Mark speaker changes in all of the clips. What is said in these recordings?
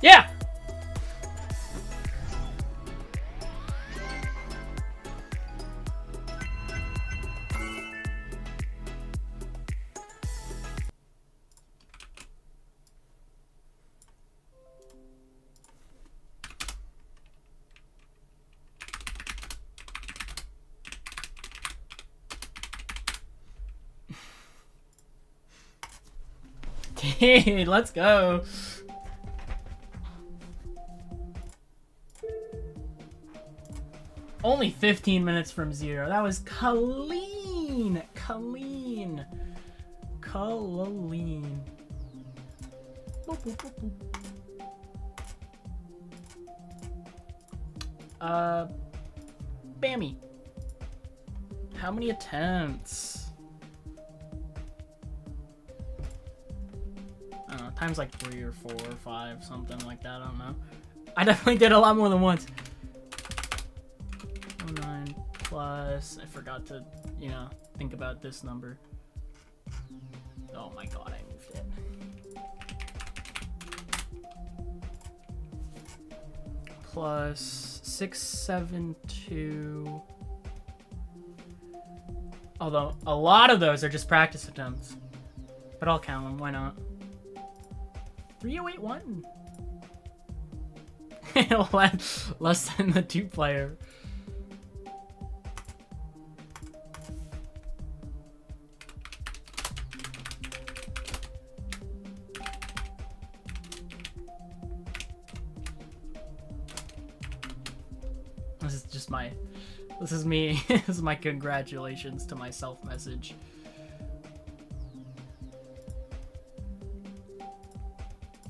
Speaker 1: Yeah! Dude, let's go. Only 15 minutes from 0. That was clean. Clean. Clean. Boop, boop, boop, boop. Bammy. How many attempts? I don't know, times like 3 or 4 or 5, something like that, I don't know. I definitely did a lot more than once. 9 plus, I forgot to, you know, think about this number. Oh my god, I moved it. Plus 672. Although a lot of those are just practice attempts, but I'll count them. Why not? 3081. Less than the 2-player. This is just my. This is me. This is my congratulations to myself message.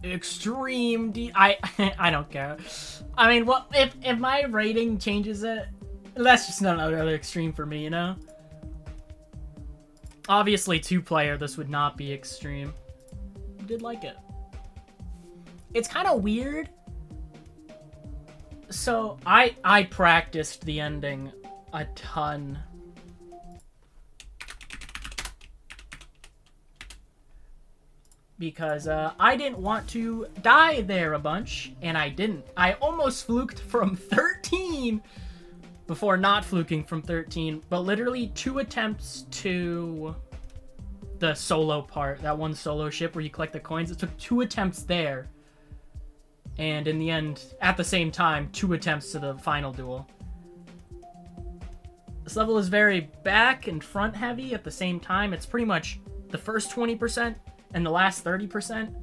Speaker 1: Extreme D. I don't care. I mean, well, if my rating changes it, that's just another extreme for me, you know. Obviously, 2-player, this would not be extreme. I did like it. It's kind of weird. So I practiced the ending a ton. Because I didn't want to die there a bunch, and I didn't. I almost fluked from 13 before not fluking from 13, but literally 2 attempts to the solo part, that one solo ship where you collect the coins. It took 2 attempts there. And in the end, at the same time, 2 attempts to the final duel. This level is very back and front heavy at the same time. It's pretty much the first 20% and the last 30%.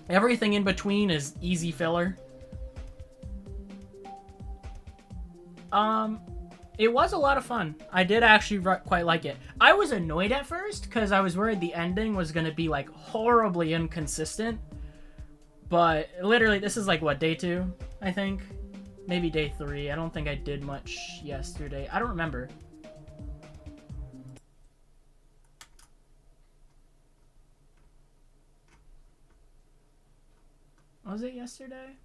Speaker 1: Everything in between is easy filler. It was a lot of fun. I did actually quite like it. I was annoyed at first because I was worried the ending was going to be like horribly inconsistent. But literally, this is like, what, day 2, I think? Maybe day 3. I don't think I did much yesterday. I don't remember. Was it yesterday?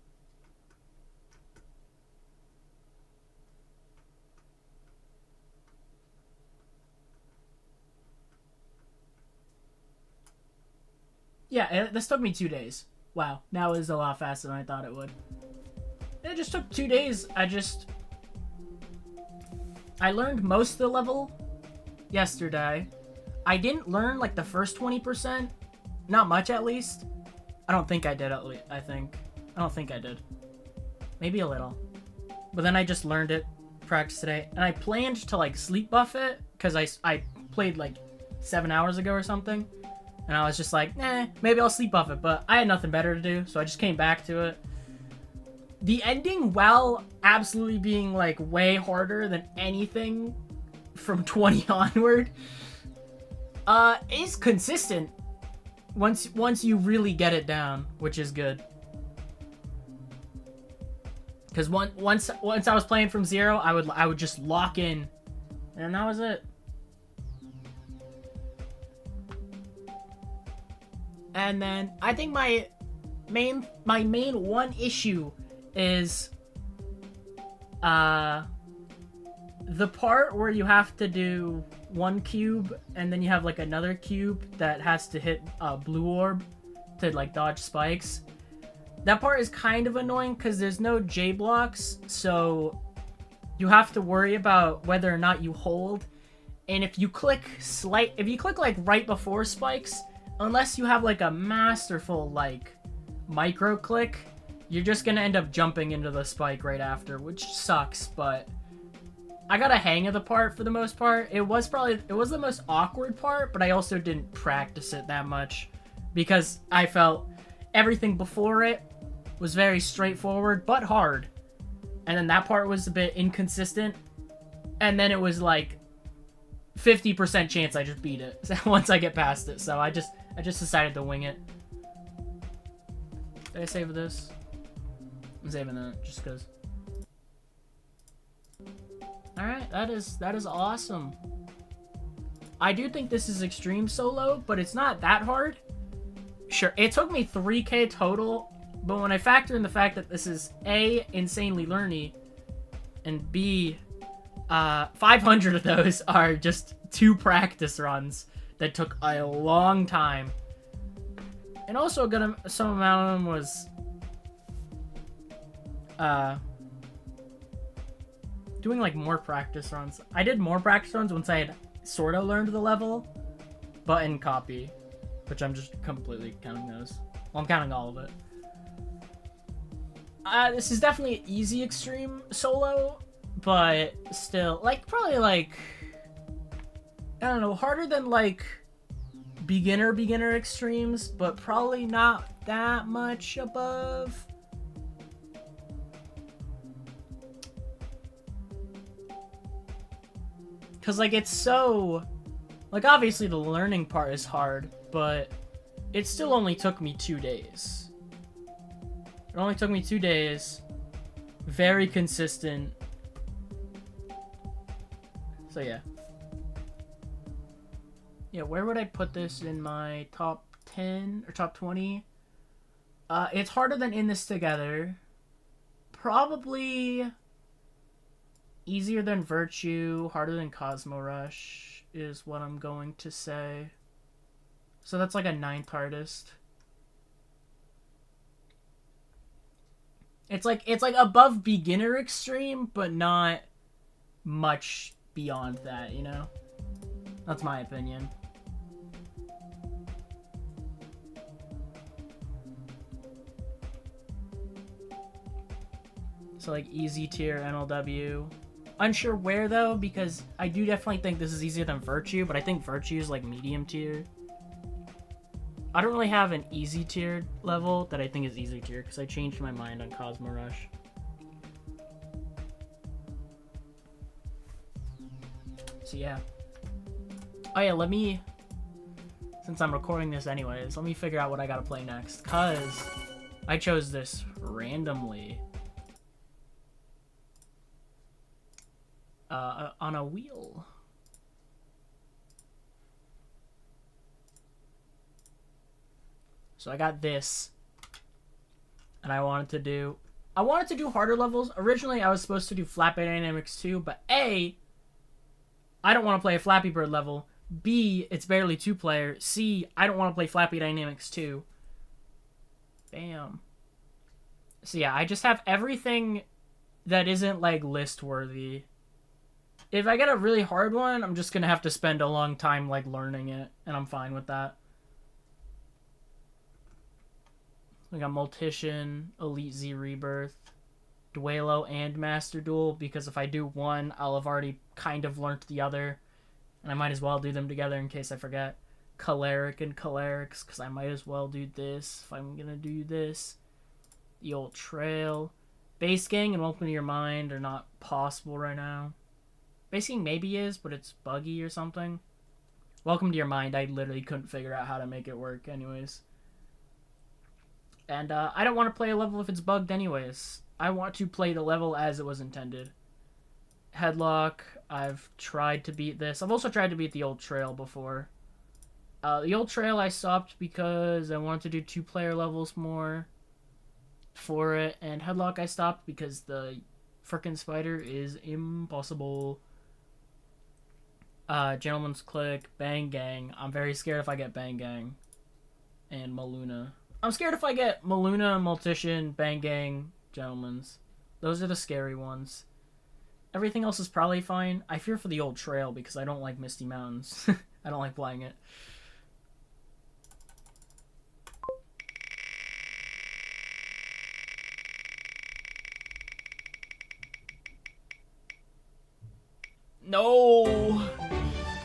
Speaker 1: Yeah, this took me 2 days. Wow, that was a lot faster than I thought it would. It just took 2 days. I learned most of the level yesterday. I didn't learn like the first 20%. Not much, at least. I don't think I did, at least. I don't think I did. Maybe a little. But then I just learned it, practiced today. And I planned to like sleep buff it, because I played like 7 hours ago or something. And I was just like, maybe I'll sleep buff it. But I had nothing better to do, so I just came back to it. The ending, while absolutely being like way harder than anything from 20 onward, is consistent once you really get it down, which is good. Because once I was playing from 0, I would just lock in, and that was it. And then I think my main one issue is the part where you have to do 1 cube and then you have like another cube that has to hit a blue orb to like dodge spikes. That part is kind of annoying because there's no J blocks, so you have to worry about whether or not you hold. And if you click like right before spikes, unless you have like a masterful like micro click, you're just gonna end up jumping into the spike right after, which sucks, but I got a hang of the part for the most part. It was the most awkward part, but I also didn't practice it that much because I felt everything before it was very straightforward but hard. And then that part was a bit inconsistent. And then it was like 50% chance I just beat it once I get past it. So I just decided to wing it. Did I save this? I'm saving that just because. Alright, that is awesome. I do think this is extreme solo, but it's not that hard. Sure, it took me 3k total, but when I factor in the fact that this is A, insanely learny, and B, 500 of those are just 2 practice runs that took a long time. And also some amount of them was doing like more practice runs. I did more practice runs once I had sort of learned the level, but in copy, which I'm just completely counting those. Well, I'm counting all of it. This is definitely an easy extreme solo, but still, like, probably like, I don't know, harder than like beginner extremes, but probably not that much above. Because, like, it's so... Like, obviously the learning part is hard, but it still only took me 2 days. It only took me 2 days. Very consistent. So, yeah. Yeah, where would I put this in my top 10 or top 20? It's harder than In This Together. Probably... easier than Virtue, harder than Cosmo Rush is what I'm going to say. So that's like a 9th hardest. It's like above beginner extreme, but not much beyond that, you know? That's my opinion. So like easy tier NLW. Unsure where though, because I do definitely think this is easier than Virtue, but I think Virtue is like medium tier. I don't really have an easy tier level that I think is easy tier because I changed my mind on Cosmo Rush. So yeah. Oh yeah, since I'm recording this anyways, let me figure out what I gotta play next, cause I chose this randomly. On a wheel. So I got this, and I wanted to do harder levels. Originally, I was supposed to do Flappy Dynamics 2, but A, I don't want to play a Flappy Bird level. B, it's barely 2-player. C, I don't want to play Flappy Dynamics 2. Bam. So yeah, I just have everything that isn't like list worthy. If I get a really hard one, I'm just gonna have to spend a long time like learning it, and I'm fine with that. We got Multition, Elite Z Rebirth, Duelo, and Master Duel, because if I do one, I'll have already kind of learned the other, and I might as well do them together in case I forget. Choleric and Cholerics, because I might as well do this if I'm gonna do this. The Old Trail. Base Gang and Welcome to Your Mind are not possible right now. Base Gang maybe is, but it's buggy or something. Welcome to Your Mind, I literally couldn't figure out how to make it work anyways. And I don't want to play a level if it's bugged anyways. I want to play the level as it was intended. Headlock, I've tried to beat this. I've also tried to beat the Old Trail before. The Old Trail I stopped because I wanted to do 2-player levels more for it. And Headlock I stopped because the frickin' spider is impossible. Gentleman's Click, Bang Gang. I'm very scared if I get Bang Gang. And Maluna. I'm scared if I get Maluna, Multician, Bangang, Gentleman's. Those are the scary ones. Everything else is probably fine. I fear for the old trail because I don't like Misty Mountains. I don't like playing it. No!